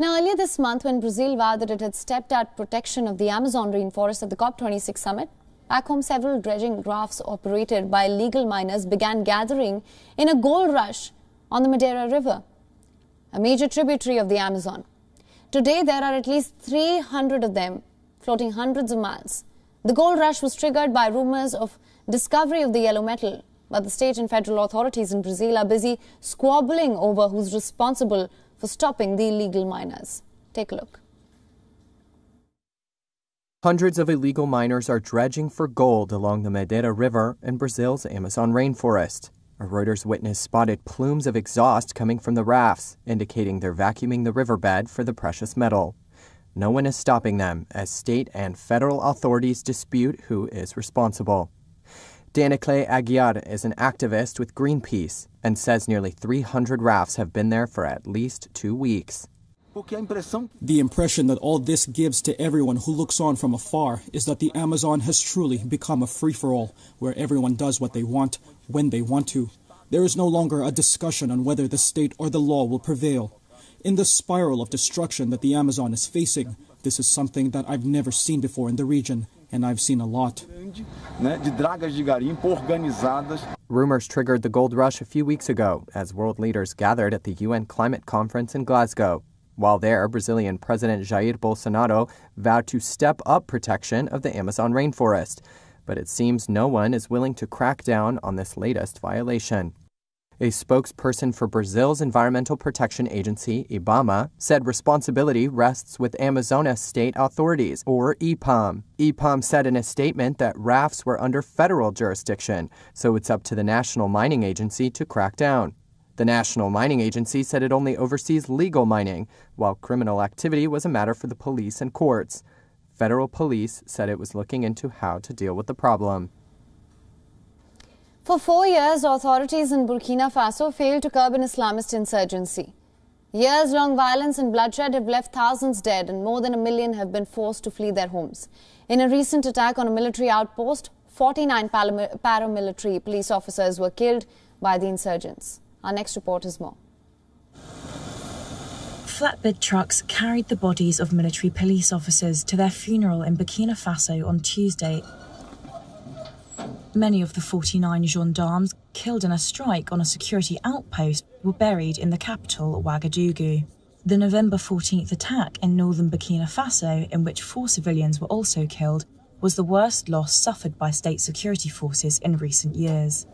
Now, earlier this month, when Brazil vowed that it had stepped up protection of the Amazon rainforest at the COP26 summit, back home several dredging rafts operated by illegal miners began gathering in a gold rush on the Madeira River, a major tributary of the Amazon. Today, there are at least 300 of them floating hundreds of miles. The gold rush was triggered by rumors of discovery of the yellow metal, but the state and federal authorities in Brazil are busy squabbling over who's responsible for stopping the illegal miners. Take a look. Hundreds of illegal miners are dredging for gold along the Madeira River in Brazil's Amazon rainforest. A Reuters witness spotted plumes of exhaust coming from the rafts, indicating they're vacuuming the riverbed for the precious metal. No one is stopping them, as state and federal authorities dispute who is responsible. Danicle Aguiar is an activist with Greenpeace and says nearly 300 rafts have been there for at least 2 weeks. The impression that all this gives to everyone who looks on from afar is that the Amazon has truly become a free-for-all, where everyone does what they want, when they want to. There is no longer a discussion on whether the state or the law will prevail. In the spiral of destruction that the Amazon is facing, this is something that I've never seen before in the region, and I've seen a lot. Rumors triggered the gold rush a few weeks ago as world leaders gathered at the UN climate conference in Glasgow. While there, Brazilian President Jair Bolsonaro vowed to step up protection of the Amazon rainforest. But it seems no one is willing to crack down on this latest violation. A spokesperson for Brazil's Environmental Protection Agency, IBAMA, said responsibility rests with Amazonas state authorities, or IPAM. IPAM said in a statement that rafts were under federal jurisdiction, so it's up to the National Mining Agency to crack down. The National Mining Agency said it only oversees legal mining, while criminal activity was a matter for the police and courts. Federal police said it was looking into how to deal with the problem. For 4 years, authorities in Burkina Faso failed to curb an Islamist insurgency. Years-long violence and bloodshed have left thousands dead and more than 1 million have been forced to flee their homes. In a recent attack on a military outpost, 49 paramilitary police officers were killed by the insurgents. Our next report is more. Flatbed trucks carried the bodies of military police officers to their funeral in Burkina Faso on Tuesday. Many of the 49 gendarmes killed in a strike on a security outpost were buried in the capital, Ouagadougou. The November 14th attack in northern Burkina Faso, in which 4 civilians were also killed, was the worst loss suffered by state security forces in recent years.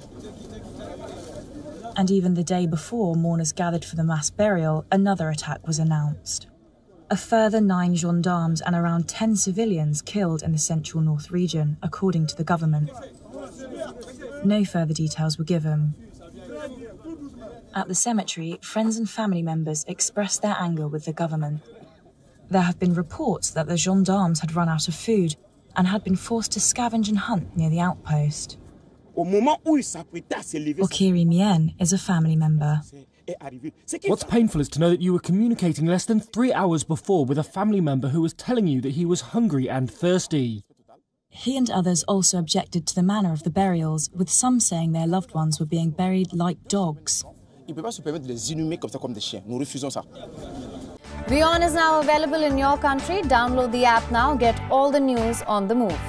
And even the day before mourners gathered for the mass burial, another attack was announced. A further 9 gendarmes and around 10 civilians killed in the central north region, according to the government. No further details were given. At the cemetery, friends and family members expressed their anger with the government. There have been reports that the gendarmes had run out of food and had been forced to scavenge and hunt near the outpost. Okiri Mien is a family member. What's painful is to know that you were communicating less than 3 hours before with a family member who was telling you that he was hungry and thirsty. He and others also objected to the manner of the burials, with some saying their loved ones were being buried like dogs. WION is now available in your country. Download the app now. Get all the news on the move.